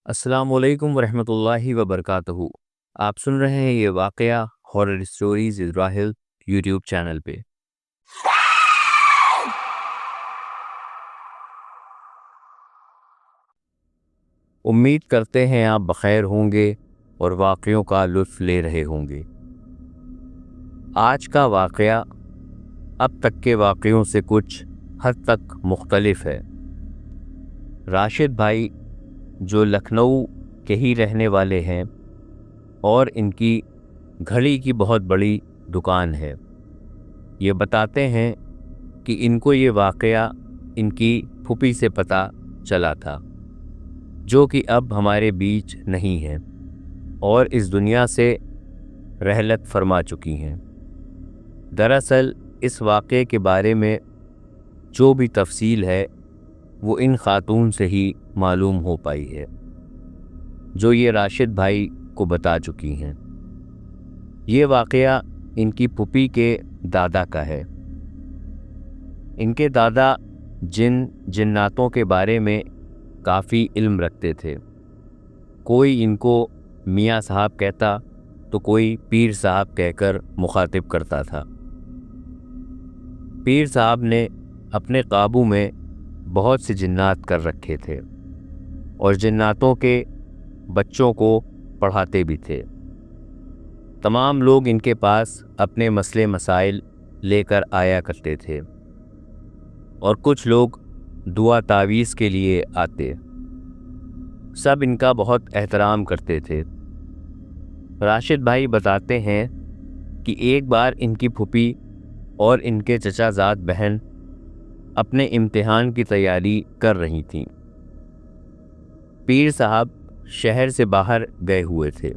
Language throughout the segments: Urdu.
السلام علیکم ورحمۃ اللہ وبرکاتہ۔ آپ سن رہے ہیں یہ واقعہ horror stories Rahul YouTube channel پہ۔ امید کرتے ہیں آپ بخیر ہوں گے اور واقعوں کا لطف لے رہے ہوں گے۔ آج کا واقعہ اب تک کے واقعوں سے کچھ حد تک مختلف ہے۔ راشد بھائی جو لکھنؤ کے ہی رہنے والے ہیں اور ان کی گھڑی کی بہت بڑی دکان ہے، یہ بتاتے ہیں کہ ان کو یہ واقعہ ان کی پھوپھی سے پتہ چلا تھا، جو کہ اب ہمارے بیچ نہیں ہیں اور اس دنیا سے رحلت فرما چکی ہیں۔ دراصل اس واقعے کے بارے میں جو بھی تفصیل ہے وہ ان خاتون سے ہی معلوم ہو پائی ہے، جو یہ راشد بھائی کو بتا چکی ہیں۔ یہ واقعہ ان کی پھوپھی کے دادا کا ہے۔ ان کے دادا جناتوں کے بارے میں کافی علم رکھتے تھے۔ کوئی ان کو میاں صاحب کہتا تو کوئی پیر صاحب کہہ کر مخاطب کرتا تھا۔ پیر صاحب نے اپنے قابو میں بہت سے جنات کر رکھے تھے اور جناتوں کے بچوں کو پڑھاتے بھی تھے۔ تمام لوگ ان کے پاس اپنے مسئلے مسائل لے کر آیا کرتے تھے اور کچھ لوگ دعا تعویذ کے لیے آتے۔ سب ان کا بہت احترام کرتے تھے۔ راشد بھائی بتاتے ہیں کہ ایک بار ان کی پھوپھی اور ان کے چچا زاد بہن اپنے امتحان کی تیاری کر رہی تھیں۔ پیر صاحب شہر سے باہر گئے ہوئے تھے۔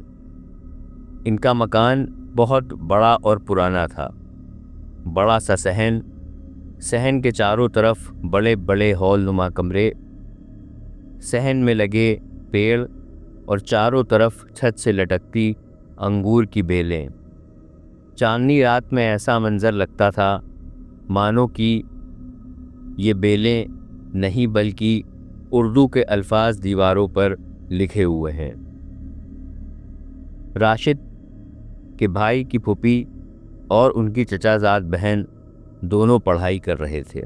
ان کا مکان بہت بڑا اور پرانا تھا۔ بڑا سا صحن کے چاروں طرف بڑے بڑے ہال نما کمرے، صحن میں لگے پیڑ اور چاروں طرف چھت سے لٹکتی انگور کی بیلیں۔ چاندنی رات میں ایسا منظر لگتا تھا مانو کہ یہ بیلیں نہیں بلکہ اردو کے الفاظ دیواروں پر لکھے ہوئے ہیں۔ راشد کے بھائی کی پھوپھی اور ان کی چچا زاد بہن دونوں پڑھائی کر رہے تھے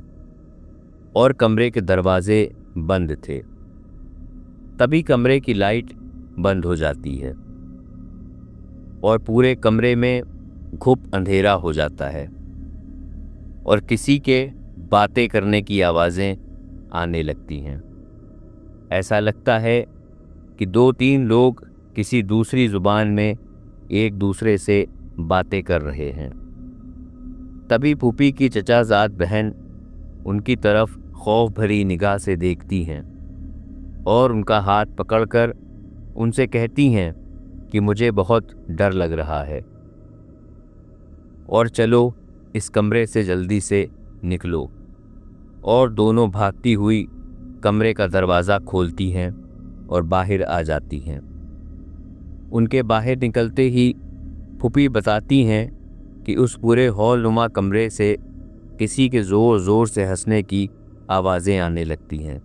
اور کمرے کے دروازے بند تھے۔ تبھی کمرے کی لائٹ بند ہو جاتی ہے اور پورے کمرے میں گھپ اندھیرا ہو جاتا ہے اور کسی کے باتیں کرنے کی آوازیں آنے لگتی ہیں۔ ایسا لگتا ہے کہ 2-3 لوگ کسی دوسری زبان میں ایک دوسرے سے باتیں کر رہے ہیں۔ تبھی پھوپھی کی چچا زاد بہن ان کی طرف خوف بھری نگاہ سے دیکھتی ہیں اور ان کا ہاتھ پکڑ کر ان سے کہتی ہیں کہ مجھے بہت ڈر لگ رہا ہے اور چلو اس کمرے سے جلدی سے نکلو، اور دونوں بھاگتی ہوئی کمرے کا دروازہ کھولتی ہیں اور باہر آ جاتی ہیں۔ ان کے باہر نکلتے ہی پھوپھی بتاتی ہیں کہ اس پورے ہال نما کمرے سے کسی کے زور زور سے ہنسنے کی آوازیں آنے لگتی ہیں۔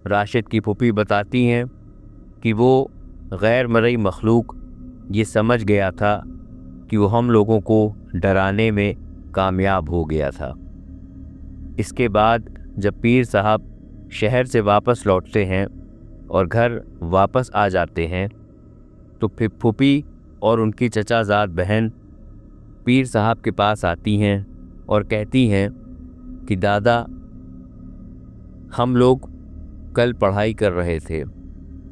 راشد کی پھوپھی بتاتی ہیں کہ وہ غیر مرئی مخلوق یہ سمجھ گیا تھا کہ وہ ہم لوگوں کو ڈرانے میں کامیاب ہو گیا تھا۔ اس کے بعد جب پیر صاحب شہر سے واپس لوٹتے ہیں اور گھر واپس آ جاتے ہیں تو پھر پھوپھی اور ان کی چچا زاد بہن پیر صاحب کے پاس آتی ہیں اور کہتی ہیں کہ دادا، ہم لوگ کل پڑھائی کر رہے تھے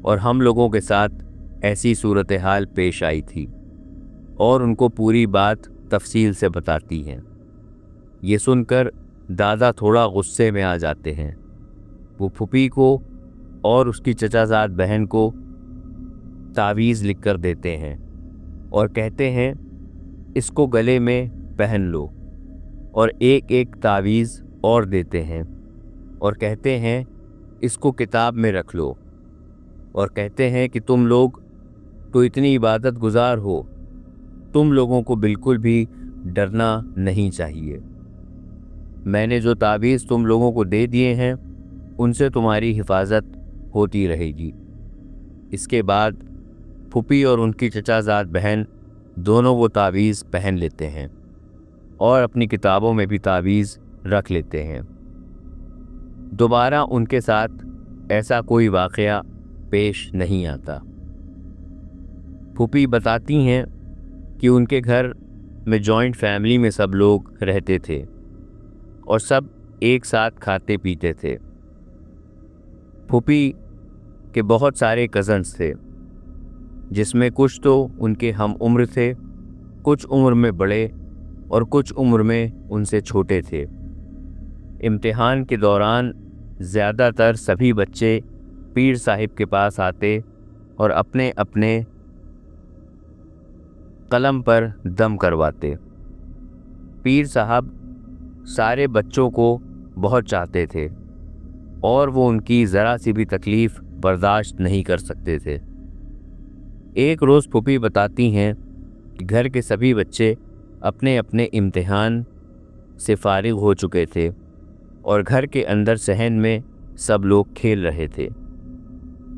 اور ہم لوگوں کے ساتھ ایسی صورتحال پیش آئی تھی، اور ان کو پوری بات تفصیل سے بتاتی ہیں۔ یہ سن کر دادا تھوڑا غصے میں آ جاتے ہیں۔ وہ پھوپھی کو اور اس کی چچا زاد بہن کو تعویذ لکھ کر دیتے ہیں اور کہتے ہیں اس کو گلے میں پہن لو، اور ایک ایک تعویذ اور دیتے ہیں اور کہتے ہیں اس کو کتاب میں رکھ لو، اور کہتے ہیں کہ تم لوگ تو اتنی عبادت گزار ہو، تم لوگوں کو بالکل بھی ڈرنا نہیں چاہیے۔ میں نے جو تعویذ تم لوگوں کو دے دیے ہیں ان سے تمہاری حفاظت ہوتی رہے گی۔ اس کے بعد پھوپھی اور ان کی چچا زاد بہن دونوں وہ تعویذ پہن لیتے ہیں اور اپنی کتابوں میں بھی تعویذ رکھ لیتے ہیں۔ دوبارہ ان کے ساتھ ایسا کوئی واقعہ پیش نہیں آتا۔ پھوپھی بتاتی ہیں کہ ان کے گھر میں جوائنٹ فیملی میں سب لوگ رہتے تھے اور سب ایک ساتھ کھاتے پیتے تھے۔ پھوپھی کے بہت سارے کزنز تھے، جس میں کچھ تو ان کے ہم عمر تھے، کچھ عمر میں بڑے اور کچھ عمر میں ان سے چھوٹے تھے۔ امتحان کے دوران زیادہ تر سبھی بچے پیر صاحب کے پاس آتے اور اپنے اپنے قلم پر دم کرواتے۔ پیر صاحب سارے بچوں کو بہت چاہتے تھے اور وہ ان کی ذرا سی بھی تکلیف برداشت نہیں کر سکتے تھے۔ ایک روز پھوپھی بتاتی ہیں کہ گھر کے سبھی بچے اپنے اپنے امتحان سے فارغ ہو چکے تھے اور گھر کے اندر صحن میں سب لوگ کھیل رہے تھے۔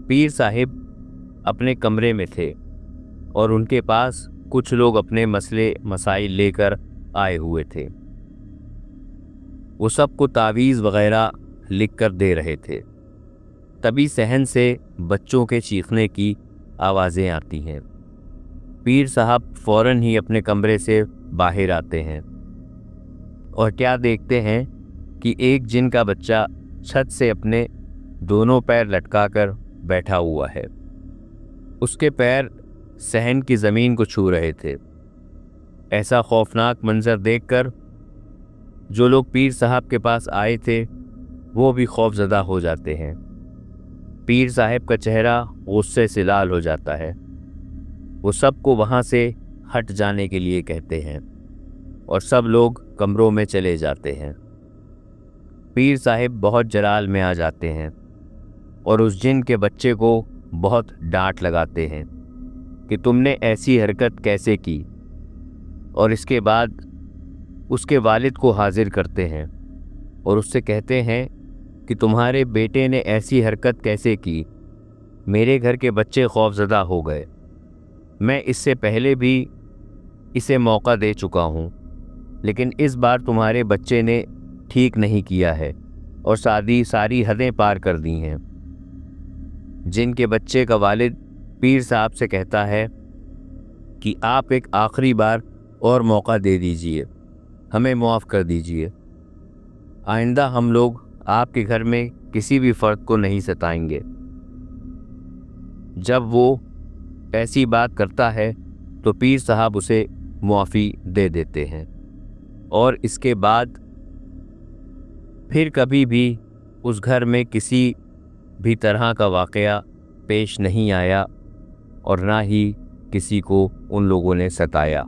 پیر صاحب اپنے کمرے میں تھے اور ان کے پاس کچھ لوگ اپنے مسئلے مسائل لے کر آئے ہوئے تھے۔ وہ سب کو تعویذ وغیرہ لکھ کر دے رہے تھے۔ تبھی صحن سے بچوں کے چیخنے کی آوازیں آتی ہیں۔ پیر صاحب فوراً ہی اپنے کمرے سے باہر آتے ہیں اور کیا دیکھتے ہیں کہ ایک جن کا بچہ چھت سے اپنے دونوں پیر لٹکا کر بیٹھا ہوا ہے۔ اس کے پیر صحن کی زمین کو چھو رہے تھے۔ ایسا خوفناک منظر دیکھ کر جو لوگ پیر صاحب کے پاس آئے تھے وہ بھی خوف زدہ ہو جاتے ہیں۔ پیر صاحب کا چہرہ غصے سے لال ہو جاتا ہے۔ وہ سب کو وہاں سے ہٹ جانے کے لیے کہتے ہیں اور سب لوگ کمروں میں چلے جاتے ہیں۔ پیر صاحب بہت جلال میں آ جاتے ہیں اور اس جن کے بچے کو بہت ڈانٹ لگاتے ہیں کہ تم نے ایسی حرکت کیسے کی، اور اس کے بعد اس کے والد کو حاضر کرتے ہیں اور اس سے کہتے ہیں کہ تمہارے بیٹے نے ایسی حرکت کیسے کی، میرے گھر کے بچے خوف زدہ ہو گئے، میں اس سے پہلے بھی اسے موقع دے چکا ہوں، لیکن اس بار تمہارے بچے نے ٹھیک نہیں کیا ہے اور ساری حدیں پار کر دی ہیں۔ جن کے بچے کا والد پیر صاحب سے کہتا ہے کہ آپ ایک آخری بار اور موقع دے دیجئے، ہمیں معاف کر دیجئے، آئندہ ہم لوگ آپ کے گھر میں کسی بھی فرد کو نہیں ستائیں گے۔ جب وہ ایسی بات کرتا ہے تو پیر صاحب اسے معافی دے دیتے ہیں اور اس کے بعد پھر کبھی بھی اس گھر میں کسی بھی طرح کا واقعہ پیش نہیں آیا اور نہ ہی کسی کو ان لوگوں نے ستایا۔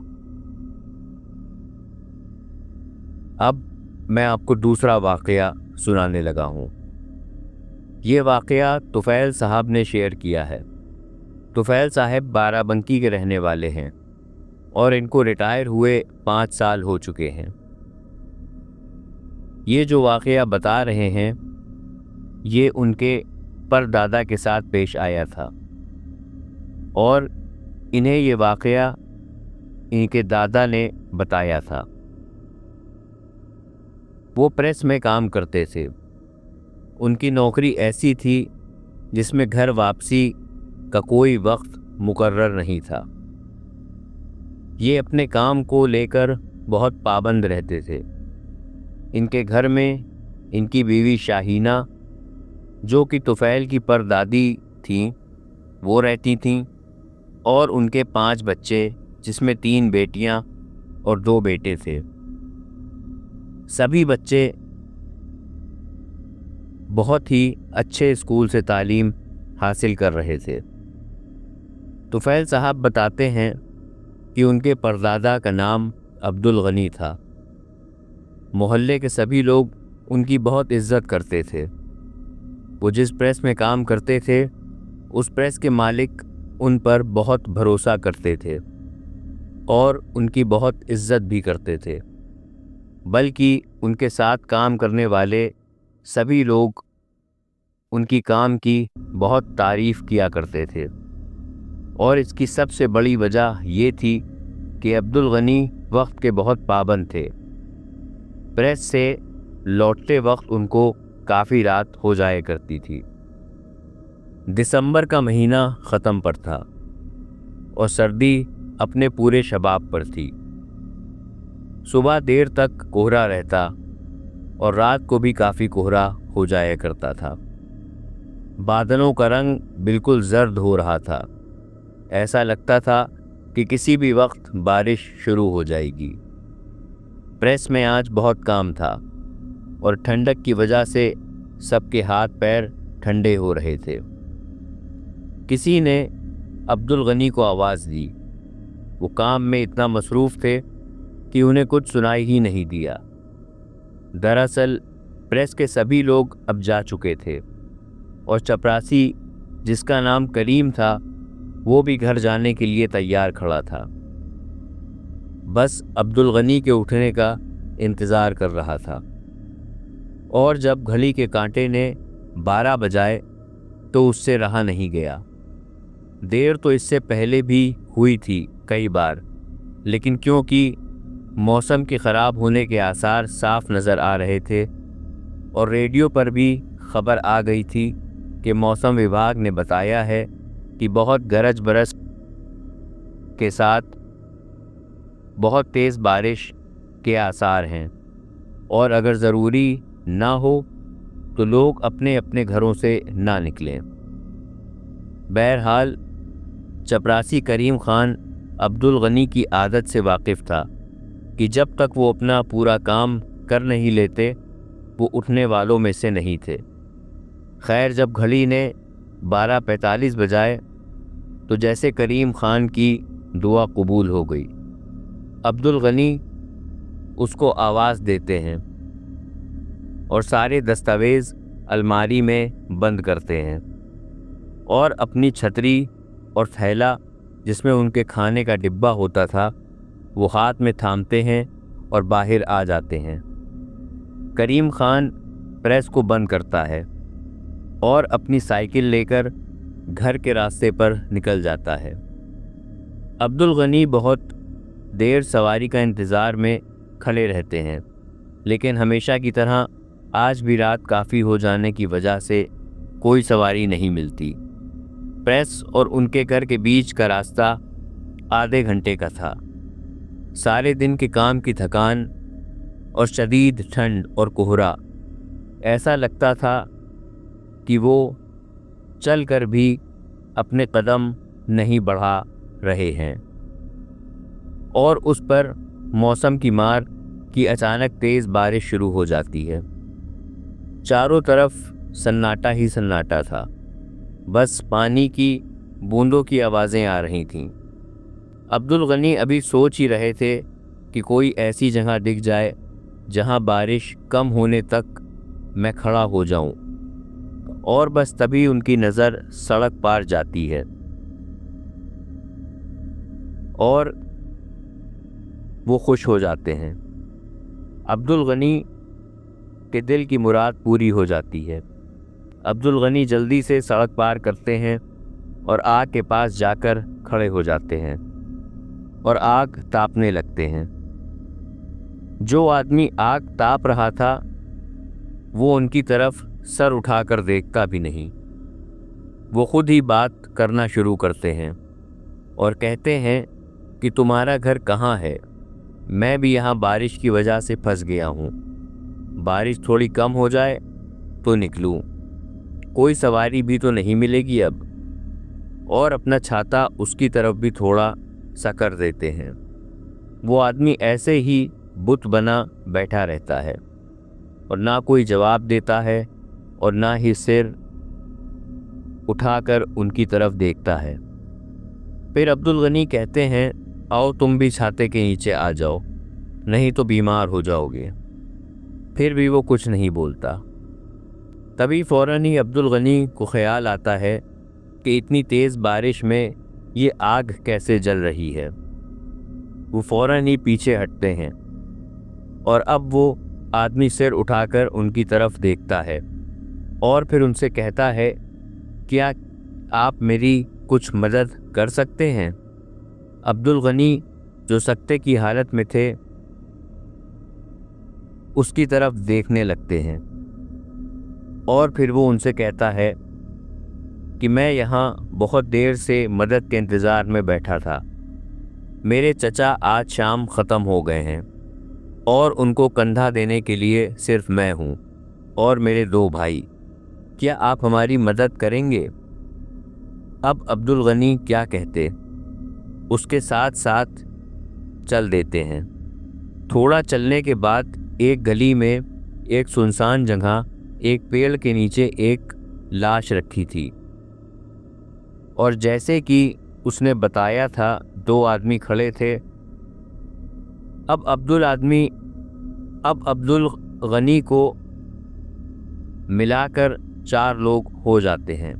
اب میں آپ کو دوسرا واقعہ سنانے لگا ہوں۔ یہ واقعہ طفیل صاحب نے شیئر کیا ہے۔ طفیل صاحب بارہ بنکی کے رہنے والے ہیں اور ان کو ریٹائر ہوئے 5 سال ہو چکے ہیں۔ یہ جو واقعہ بتا رہے ہیں یہ ان کے پردادا کے ساتھ پیش آیا تھا اور انہیں یہ واقعہ ان کے دادا نے بتایا تھا۔ وہ پریس میں کام کرتے تھے۔ ان کی نوکری ایسی تھی جس میں گھر واپسی کا کوئی وقت مقرر نہیں تھا۔ یہ اپنے کام کو لے کر بہت پابند رہتے تھے۔ ان کے گھر میں ان کی بیوی شاہینہ جو کہ طفیل کی پردادی تھیں وہ رہتی تھیں اور ان کے 5 بچے جس میں 3 بیٹیاں اور 2 بیٹے تھے۔ سبھی بچے بہت ہی اچھے اسکول سے تعلیم حاصل کر رہے تھے۔ طفیل صاحب بتاتے ہیں کہ ان کے پردادا کا نام عبدالغنی تھا۔ محلے کے سبھی لوگ ان کی بہت عزت کرتے تھے۔ وہ جس پریس میں کام کرتے تھے اس پریس کے مالک ان پر بہت بھروسہ کرتے تھے اور ان کی بہت عزت بھی کرتے تھے، بلکہ ان کے ساتھ کام کرنے والے سبھی لوگ ان کی کام کی بہت تعریف کیا کرتے تھے۔ اور اس کی سب سے بڑی وجہ یہ تھی کہ عبدالغنی وقت کے بہت پابند تھے۔ پریس سے لوٹتے وقت ان کو کافی رات ہو جایا کرتی تھی۔ دسمبر کا مہینہ ختم پر تھا اور سردی اپنے پورے شباب پر تھی۔ صبح دیر تک کوہرا رہتا اور رات کو بھی کافی کوہرا ہو جایا کرتا تھا۔ بادلوں کا رنگ بالکل زرد ہو رہا تھا، ایسا لگتا تھا کہ کسی بھی وقت بارش شروع ہو جائے گی۔ پریس میں آج بہت کام تھا اور ٹھنڈک کی وجہ سے سب کے ہاتھ پیر ٹھنڈے ہو رہے تھے۔ کسی نے عبدالغنی کو آواز دی۔ وہ کام میں اتنا مصروف تھے کہ انہیں کچھ سنائی ہی نہیں دیا۔ دراصل پریس کے سبھی لوگ اب جا چکے تھے اور چپراسی جس کا نام کریم تھا وہ بھی گھر جانے کے لیے تیار کھڑا تھا، بس عبدالغنی کے اٹھنے کا انتظار کر رہا تھا۔ اور جب گھڑی کے کانٹے نے 12 بجائے تو اس سے رہا نہیں گیا۔ دیر تو اس سے پہلے بھی ہوئی تھی کئی بار، لیکن کیونکہ موسم کے خراب ہونے کے آثار صاف نظر آ رہے تھے اور ریڈیو پر بھی خبر آ گئی تھی کہ موسم وبھاگ نے بتایا ہے کہ بہت گرج برس کے ساتھ بہت تیز بارش کے آثار ہیں اور اگر ضروری نہ ہو تو لوگ اپنے اپنے گھروں سے نہ نکلیں۔ بہرحال چپراسی کریم خان عبدالغنی کی عادت سے واقف تھا کہ جب تک وہ اپنا پورا کام کر نہیں لیتے وہ اٹھنے والوں میں سے نہیں تھے۔ خیر جب گھڑی نے 12:45 بجائے تو جیسے کریم خان کی دعا قبول ہو گئی۔ عبدالغنی اس کو آواز دیتے ہیں اور سارے دستاویز الماری میں بند کرتے ہیں اور اپنی چھتری اور تھیلا جس میں ان کے کھانے کا ڈبہ ہوتا تھا وہ ہاتھ میں تھامتے ہیں اور باہر آ جاتے ہیں۔ کریم خان پریس کو بند کرتا ہے اور اپنی سائیکل لے کر گھر کے راستے پر نکل جاتا ہے۔ عبدالغنی بہت دیر سواری کا انتظار میں کھڑے رہتے ہیں، لیکن ہمیشہ کی طرح آج بھی رات کافی ہو جانے کی وجہ سے کوئی سواری نہیں ملتی۔ پریس اور ان کے گھر کے بیچ کا راستہ آدھے گھنٹے کا تھا۔ سارے دن کے کام کی تھکان اور شدید ٹھنڈ اور کوہرا، ایسا لگتا تھا کہ وہ چل کر بھی اپنے قدم نہیں بڑھا رہے ہیں، اور اس پر موسم کی مار کی اچانک تیز بارش شروع ہو جاتی ہے۔ چاروں طرف سناٹا ہی سناٹا تھا، بس پانی کی بوندوں کی آوازیں آ رہی تھیں۔ عبدالغنی ابھی سوچ ہی رہے تھے کہ کوئی ایسی جگہ دکھ جائے جہاں بارش کم ہونے تک میں کھڑا ہو جاؤں، اور بس تبھی ان کی نظر سڑک پار جاتی ہے اور وہ خوش ہو جاتے ہیں۔ عبدالغنی کے دل کی مراد پوری ہو جاتی ہے۔ عبدالغنی جلدی سے سڑک پار کرتے ہیں اور آگ کے پاس جا کر کھڑے ہو جاتے ہیں اور آگ تاپنے لگتے ہیں۔ جو آدمی آگ تاپ رہا تھا وہ ان کی طرف سر اٹھا کر دیکھتا بھی نہیں۔ وہ خود ہی بات کرنا شروع کرتے ہیں اور کہتے ہیں کہ تمہارا گھر کہاں ہے؟ میں بھی یہاں بارش کی وجہ سے پھنس گیا ہوں، بارش تھوڑی کم ہو جائے تو نکلوں، کوئی سواری بھی تو نہیں ملے گی اب، اور اپنا چھاتا اس کی طرف بھی تھوڑا سا کر دیتے ہیں۔ وہ آدمی ایسے ہی بت بنا بیٹھا رہتا ہے اور نہ کوئی جواب دیتا ہے اور نہ ہی سر اٹھا کر ان کی طرف دیکھتا ہے۔ پھر عبدالغنی کہتے ہیں آؤ تم بھی چھاتے کے نیچے آ جاؤ، نہیں تو بیمار ہو جاؤ گے۔ پھر بھی وہ کچھ نہیں بولتا۔ تبھی فوراً ہی عبدالغنی کو خیال آتا ہے کہ اتنی تیز بارش میں یہ آگ کیسے جل رہی ہے۔ وہ فوراً ہی پیچھے ہٹتے ہیں اور اب وہ آدمی سر اٹھا کر ان کی طرف دیکھتا ہے اور پھر ان سے کہتا ہے کیا آپ میری کچھ مدد کر سکتے ہیں؟ عبد الغنی جو سکتے کی حالت میں تھے اس کی طرف دیکھنے لگتے ہیں اور پھر وہ ان سے کہتا ہے کہ میں یہاں بہت دیر سے مدد کے انتظار میں بیٹھا تھا. میرے چچا آج شام ختم ہو گئے ہیں اور ان کو کندھا دینے کے لیے صرف میں ہوں اور میرے 2 بھائی. کیا آپ ہماری مدد کریں گے؟ اب عبد الغنی کیا کہتے، اس کے ساتھ ساتھ چل دیتے ہیں. تھوڑا چلنے کے بعد ایک گلی میں ایک سنسان جگہ ایک پیڑ کے نیچے ایک لاش رکھی تھی اور جیسے کہ اس نے بتایا تھا 2 آدمی کھڑے تھے. اب عبد الغنی کو ملا کر 4 لوگ ہو جاتے ہیں.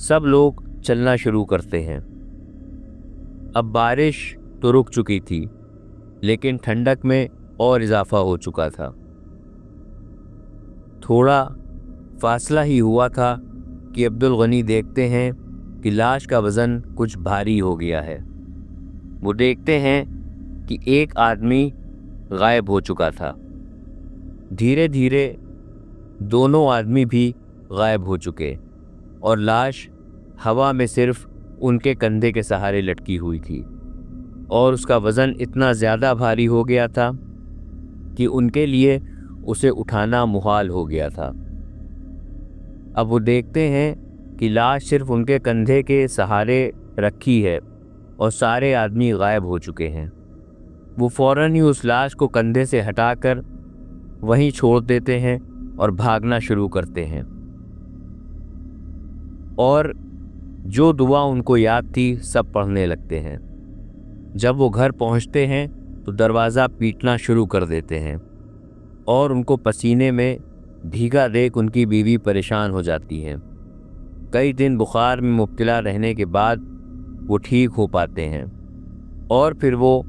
سب لوگ چلنا شروع کرتے ہیں. اب بارش تو رک چکی تھی لیکن ٹھنڈک میں اور اضافہ ہو چکا تھا. تھوڑا فاصلہ ہی ہوا تھا کہ عبد الغنی دیکھتے ہیں کہ لاش کا وزن کچھ بھاری ہو گیا ہے. وہ دیکھتے ہیں کہ ایک آدمی غائب ہو چکا تھا. دھیرے دھیرے دونوں آدمی بھی غائب ہو چکے اور لاش ہوا میں صرف ان کے کندھے کے سہارے لٹکی ہوئی تھی اور اس کا وزن اتنا زیادہ بھاری ہو گیا تھا کہ ان کے لیے اسے اٹھانا محال ہو گیا تھا. اب وہ دیکھتے ہیں کہ لاش صرف ان کے کندھے کے سہارے رکھی ہے اور سارے آدمی غائب ہو چکے ہیں. وہ فوراً ہی اس لاش کو کندھے سے ہٹا کر وہیں چھوڑ دیتے ہیں اور بھاگنا شروع کرتے ہیں. اور جو دعا ان کو یاد تھی سب پڑھنے لگتے ہیں. جب وہ گھر پہنچتے ہیں تو دروازہ پیٹنا شروع کر دیتے ہیں اور ان کو پسینے میں بھیگا دیکھ ان کی بیوی پریشان ہو جاتی ہے. کئی دن بخار میں مبتلا رہنے کے بعد وہ ٹھیک ہو پاتے ہیں اور پھر وہ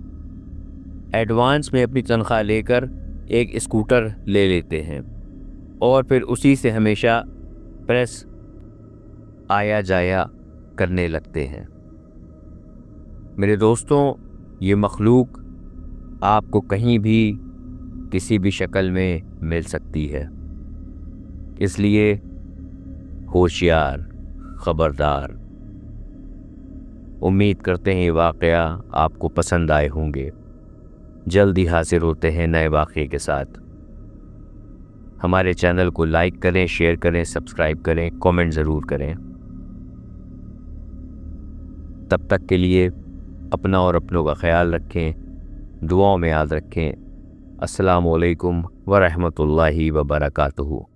ایڈوانس میں اپنی تنخواہ لے کر ایک اسکوٹر لے لیتے ہیں اور پھر اسی سے ہمیشہ پریس آیا جایا کرنے لگتے ہیں. میرے دوستوں، یہ مخلوق آپ کو کہیں بھی کسی بھی شکل میں مل سکتی ہے، اس لیے ہوشیار، خبردار. امید کرتے ہیں یہ واقعہ آپ کو پسند آئے ہوں گے. جلد ہی حاضر ہوتے ہیں نئے واقعے کے ساتھ. ہمارے چینل کو لائک کریں، شیئر کریں، سبسکرائب کریں، کامنٹ ضرور کریں. تب تک کے لیے اپنا اور اپنوں کا خیال رکھیں، دعاؤں میں یاد رکھیں. السلام علیکم ورحمۃ اللہ وبرکاتہ.